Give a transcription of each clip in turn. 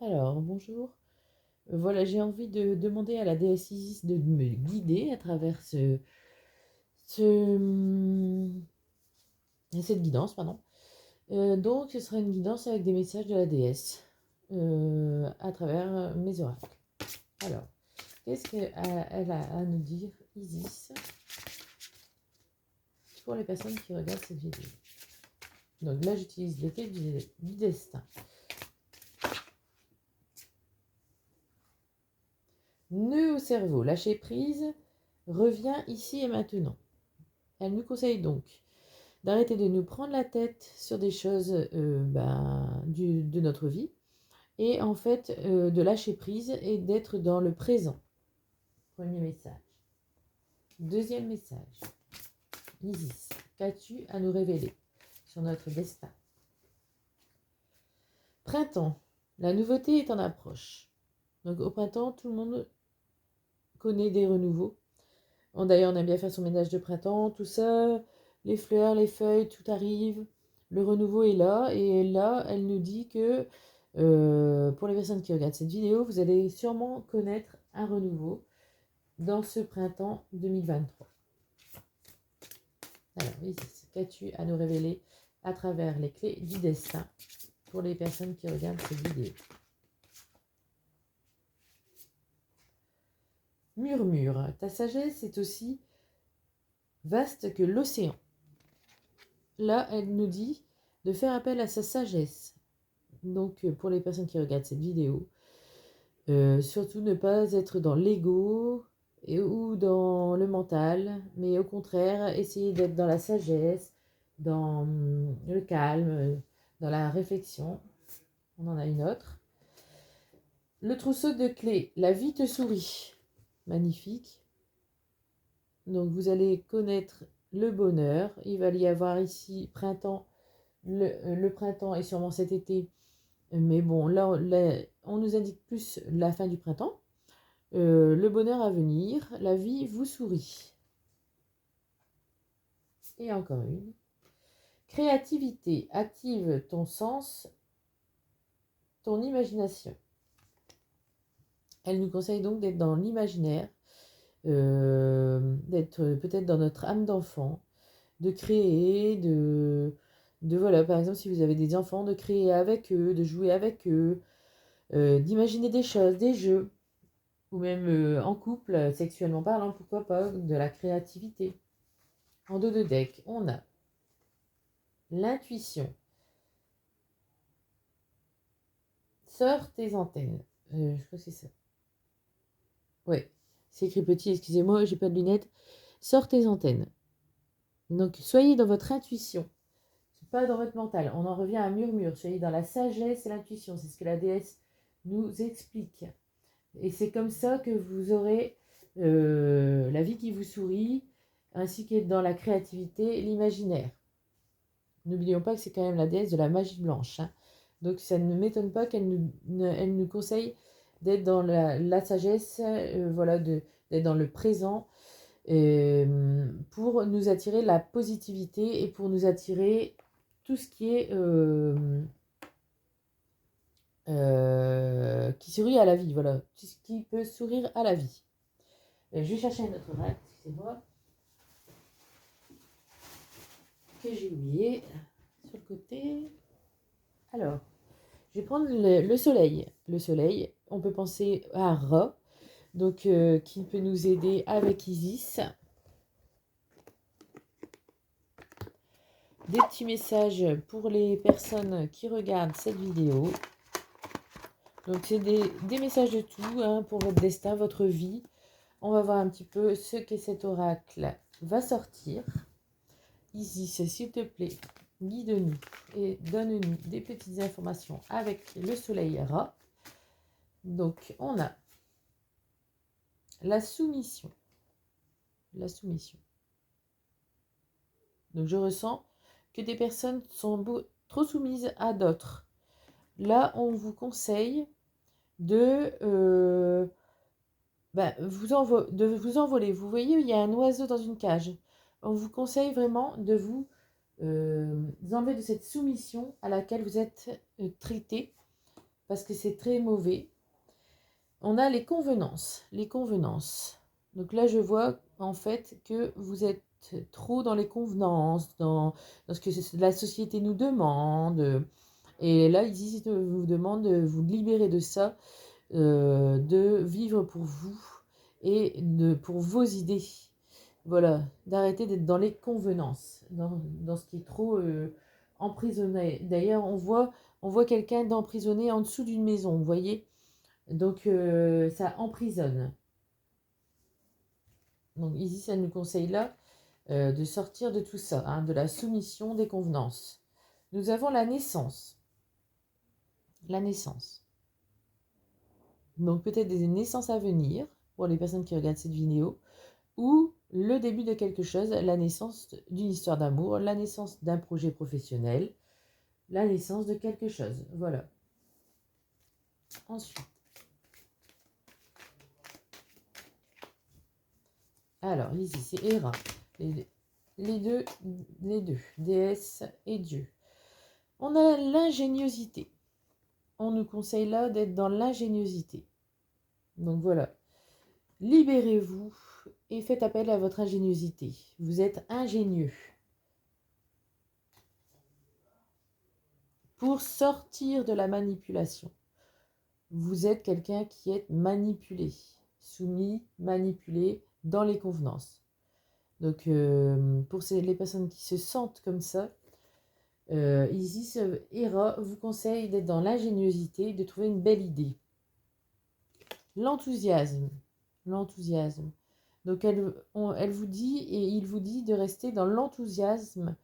Alors, bonjour. Voilà, j'ai envie de demander à la déesse Isis de me guider à travers ce, cette guidance, pardon. Donc, ce sera une guidance avec des messages de la déesse à travers mes oracles. Alors, qu'est-ce qu'elle a à nous dire, Isis, pour les personnes qui regardent cette vidéo? Donc là, j'utilise les clés du destin. Nœud au cerveau, lâcher prise, revient ici et maintenant. Elle nous conseille donc d'arrêter de nous prendre la tête sur des choses de notre vie et en fait de lâcher prise et d'être dans le présent. Premier message. Deuxième message. Isis, qu'as-tu à nous révéler sur notre destin? Printemps, la nouveauté est en approche. Donc au printemps, tout le monde connaît des renouveaux. D'ailleurs, on aime bien faire son ménage de printemps, tout ça, les fleurs, les feuilles, tout arrive. Le renouveau est là, et là, elle nous dit que pour les personnes qui regardent cette vidéo, vous allez sûrement connaître un renouveau dans ce printemps 2023. Alors, Isis, qu'as-tu à nous révéler à travers les clés du destin pour les personnes qui regardent cette vidéo? Murmure, ta sagesse est aussi vaste que l'océan. Là, elle nous dit de faire appel à sa sagesse. Donc, pour les personnes qui regardent cette vidéo, surtout ne pas être dans l'ego ou dans le mental, mais au contraire, essayer d'être dans la sagesse, dans le calme, dans la réflexion. On en a une autre. Le trousseau de clés, la vie te sourit. Magnifique. Donc, vous allez connaître le bonheur. Il va y avoir ici printemps. Le printemps est sûrement cet été. Mais bon, là, on nous indique plus la fin du printemps. Le bonheur à venir, la vie vous sourit. Et encore une. Créativité, active ton sens, ton imagination. Elle nous conseille donc d'être dans l'imaginaire, d'être peut-être dans notre âme d'enfant, de créer, voilà, par exemple, si vous avez des enfants, de créer avec eux, de jouer avec eux, d'imaginer des choses, des jeux, ou même en couple, sexuellement parlant, pourquoi pas, de la créativité. En dos de deck, on a l'intuition. Sors tes antennes. Je crois que c'est ça. Ouais, c'est écrit petit, excusez-moi, j'ai pas de lunettes. Sors tes antennes. Donc, soyez dans votre intuition, pas dans votre mental. On en revient à murmure. Soyez dans la sagesse et l'intuition. C'est ce que la déesse nous explique. Et c'est comme ça que vous aurez la vie qui vous sourit, ainsi que dans la créativité, l'imaginaire. N'oublions pas que c'est quand même la déesse de la magie blanche. Hein. Donc ça ne m'étonne pas qu'elle nous conseille d'être dans la sagesse, voilà, d'être dans le présent, pour nous attirer la positivité et pour nous attirer tout ce qui est qui sourit à la vie, voilà, tout ce qui peut sourire à la vie. Je vais chercher un autre oracle, excusez-moi, que j'ai oublié sur le côté. Alors, je vais prendre le soleil. Le soleil, on peut penser à Ra, donc qui peut nous aider avec Isis. Des petits messages pour les personnes qui regardent cette vidéo. Donc c'est des messages de tout, hein, pour votre destin, votre vie. On va voir un petit peu ce que cet oracle va sortir. Isis, s'il te plaît, guide-nous et donne-nous des petites informations avec le soleil Ra. Donc on a la soumission. La soumission. Donc je ressens que des personnes sont trop soumises à d'autres. Là, on vous conseille de vous envoler. Vous voyez, il y a un oiseau dans une cage. On vous conseille vraiment de vous enlever de cette soumission à laquelle vous êtes traité. parce que c'est très mauvais. On a les convenances. Les convenances. Donc là, je vois en fait que vous êtes trop dans les convenances, dans ce que la société nous demande. Et là, ici, vous demande de vous libérer de ça, de vivre pour vous et pour vos idées. Voilà, d'arrêter d'être dans les convenances, dans ce qui est trop emprisonné. D'ailleurs, on voit quelqu'un d'emprisonné en dessous d'une maison, vous voyez? Donc, ça emprisonne. Donc, ici, ça nous conseille là de sortir de tout ça, hein, de la soumission, des convenances. Nous avons la naissance. La naissance. Donc, peut-être des naissances à venir pour les personnes qui regardent cette vidéo, ou le début de quelque chose, la naissance d'une histoire d'amour, la naissance d'un projet professionnel, la naissance de quelque chose. Voilà. Ensuite. Alors, ici, c'est Héra. Les deux, déesse et Dieu. On a l'ingéniosité. On nous conseille là d'être dans l'ingéniosité. Donc voilà. Libérez-vous et faites appel à votre ingéniosité. Vous êtes ingénieux. Pour sortir de la manipulation. Vous êtes quelqu'un qui est manipulé, soumis, manipulé dans les convenances. Donc, pour les personnes qui se sentent comme ça, Isis Héra vous conseille d'être dans l'ingéniosité, de trouver une belle idée. L'enthousiasme. L'enthousiasme. Donc, elle vous dit, et il vous dit de rester dans l'enthousiasme.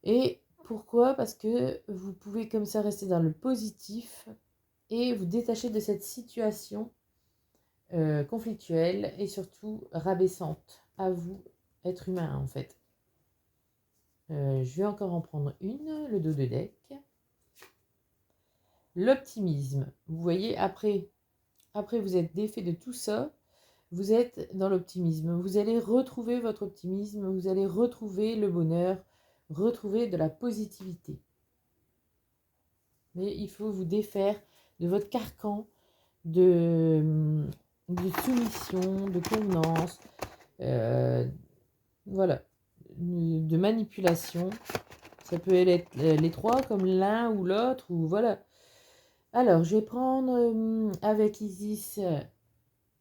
Et pourquoi? Parce que vous pouvez comme ça rester dans le positif et vous détacher de cette situation conflictuelle et surtout rabaissante à vous, être humain en fait. Je vais encore en prendre une, le dos de deck. L'optimisme. Vous voyez, après vous êtes défait de tout ça, vous êtes dans l'optimisme. Vous allez retrouver votre optimisme, vous allez retrouver le bonheur, retrouver de la positivité. Mais il faut vous défaire de votre carcan de soumission, de convenance, voilà, de manipulation. Ça peut être les trois comme l'un ou l'autre, ou voilà. Alors, je vais prendre avec Isis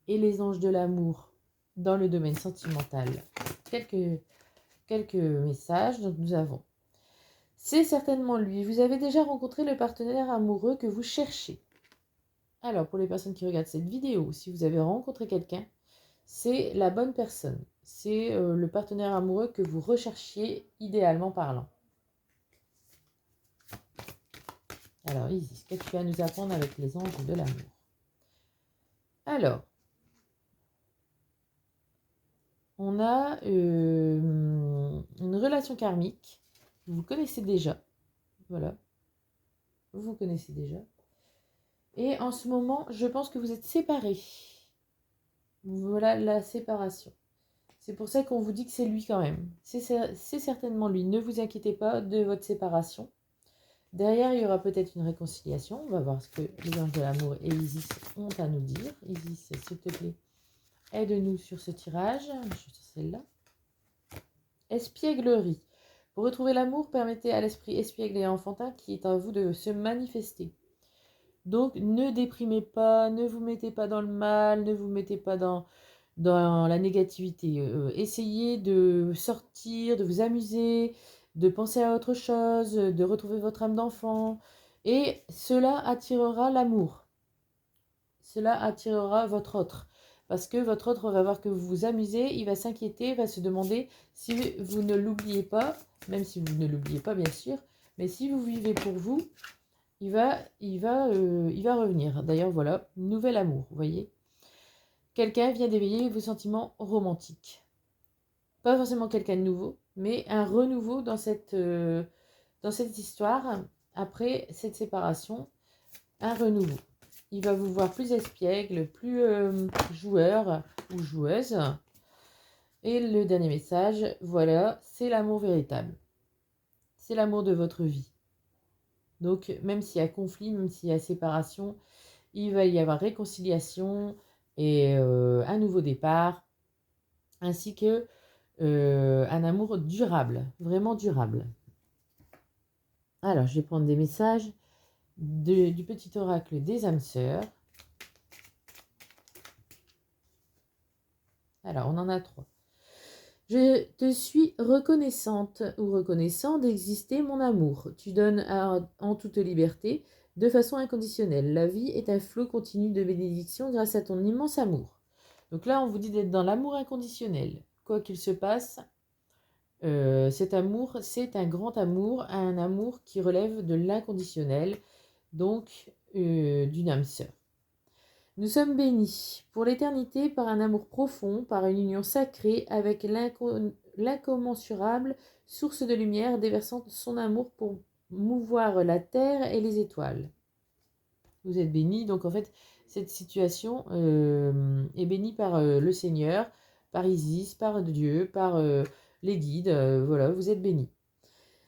et les anges de l'amour dans le domaine sentimental quelques messages. Donc, nous avons: c'est certainement lui. Vous avez déjà rencontré le partenaire amoureux que vous cherchez. Alors, pour les personnes qui regardent cette vidéo, si vous avez rencontré quelqu'un, c'est la bonne personne. C'est le partenaire amoureux que vous recherchiez, idéalement parlant. Alors, Isis, qu'est-ce que tu as à nous apprendre avec les anges de l'amour? Alors, on a une relation karmique. Vous connaissez déjà. Voilà. Vous connaissez déjà. Et en ce moment, je pense que vous êtes séparés. Voilà la séparation. C'est pour ça qu'on vous dit que c'est lui quand même. C'est certainement lui. Ne vous inquiétez pas de votre séparation. Derrière, il y aura peut-être une réconciliation. On va voir ce que les anges de l'amour et Isis ont à nous dire. Isis, s'il te plaît, aide-nous sur ce tirage. Je suis sur celle-là. Espièglerie. Pour retrouver l'amour, permettez à l'esprit espiègle et enfantin qui est en vous de se manifester. Donc, ne déprimez pas, ne vous mettez pas dans le mal, ne vous mettez pas dans la négativité. Essayez de sortir, de vous amuser, de penser à autre chose, de retrouver votre âme d'enfant. Et cela attirera l'amour. Cela attirera votre autre. Parce que votre autre va voir que vous vous amusez, il va s'inquiéter, va se demander si vous ne l'oubliez pas, même si vous ne l'oubliez pas bien sûr, mais si vous vivez pour vous, il va revenir. D'ailleurs, voilà, nouvel amour, vous voyez. Quelqu'un vient d'éveiller vos sentiments romantiques. Pas forcément quelqu'un de nouveau, mais un renouveau dans cette histoire, après cette séparation, un renouveau. Il va vous voir plus espiègle, plus joueur ou joueuse. Et le dernier message, voilà, c'est l'amour véritable. C'est l'amour de votre vie. Donc, même s'il y a conflit, même s'il y a séparation, il va y avoir réconciliation et un nouveau départ, ainsi que un amour durable, vraiment durable. Alors, je vais prendre des messages du petit oracle des âmes sœurs. Alors, on en a 3. Je te suis reconnaissante ou reconnaissant d'exister, mon amour. Tu donnes en toute liberté, de façon inconditionnelle. La vie est un flot continu de bénédictions grâce à ton immense amour. Donc là, on vous dit d'être dans l'amour inconditionnel. Quoi qu'il se passe, cet amour, c'est un grand amour, un amour qui relève de l'inconditionnel, donc d'une âme sœur. Nous sommes bénis pour l'éternité par un amour profond, par une union sacrée avec l'incommensurable source de lumière déversant son amour pour mouvoir la terre et les étoiles. Vous êtes bénis, donc en fait, cette situation est bénie par le Seigneur, par Isis, par Dieu, par les guides, voilà, vous êtes bénis.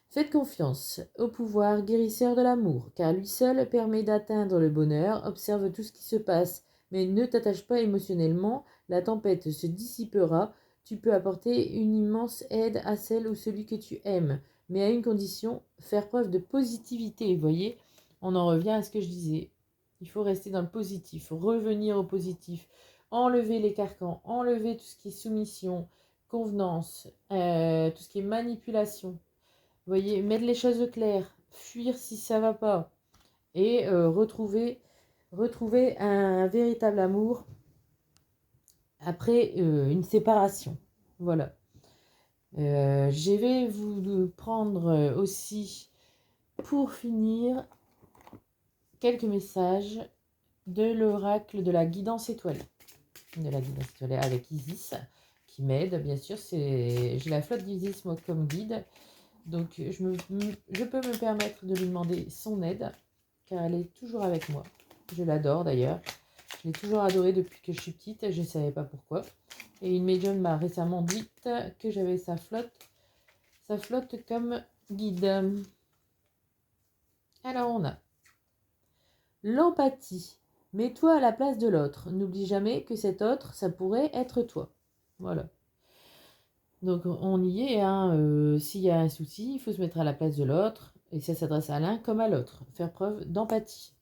Faites confiance au pouvoir guérisseur de l'amour, car lui seul permet d'atteindre le bonheur. Observe tout ce qui se passe, mais ne t'attache pas émotionnellement. La tempête se dissipera. Tu peux apporter une immense aide à celle ou celui que tu aimes, mais à une condition, faire preuve de positivité. Vous voyez, on en revient à ce que je disais. Il faut rester dans le positif, revenir au positif, enlever les carcans, enlever tout ce qui est soumission, convenance, tout ce qui est manipulation. Vous voyez, mettre les choses au clair, fuir si ça va pas, et retrouver un véritable amour après une séparation. Voilà. Je vais vous prendre aussi, pour finir, quelques messages de l'oracle de la guidance étoilée. De la guidance étoilée avec Isis, qui m'aide, bien sûr. J'ai la flotte d'Isis, moi, comme guide. Donc, je peux me permettre de lui demander son aide, car elle est toujours avec moi. Je l'adore d'ailleurs. Je l'ai toujours adorée depuis que je suis petite. Je ne savais pas pourquoi. Et une médium m'a récemment dit que j'avais sa flotte comme guide. Alors, on a l'empathie. Mets-toi à la place de l'autre. N'oublie jamais que cet autre, ça pourrait être toi. Voilà. Donc on y est, hein, s'il y a un souci, il faut se mettre à la place de l'autre, et ça s'adresse à l'un comme à l'autre. Faire preuve d'empathie.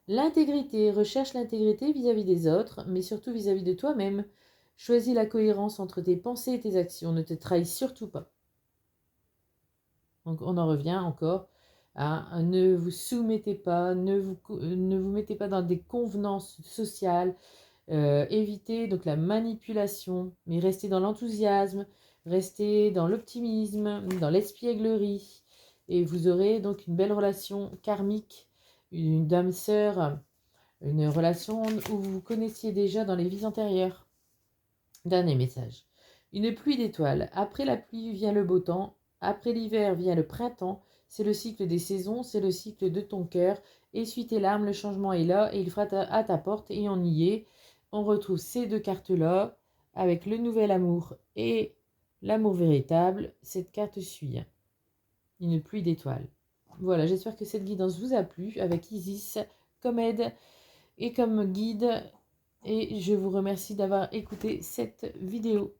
L'intégrité, recherche l'intégrité vis-à-vis des autres, mais surtout vis-à-vis de toi-même. Choisis la cohérence entre tes pensées et tes actions, ne te trahis surtout pas. Donc on en revient encore à ne vous soumettez pas, ne vous mettez pas dans des convenances sociales. Évitez donc la manipulation, mais restez dans l'enthousiasme, restez dans l'optimisme, dans l'espièglerie, et vous aurez donc une belle relation karmique, une âme sœur, une relation où vous vous connaissiez déjà dans les vies antérieures. Dernier message. Une pluie d'étoiles. Après la pluie vient le beau temps, après l'hiver vient le printemps, c'est le cycle des saisons, c'est le cycle de ton cœur. Essuie tes larmes, le changement est là et il frappe à ta porte et on y est. On retrouve ces deux cartes-là avec le nouvel amour et l'amour véritable. Cette carte suit. Une pluie d'étoiles. Voilà, j'espère que cette guidance vous a plu avec Isis comme aide et comme guide. Et je vous remercie d'avoir écouté cette vidéo.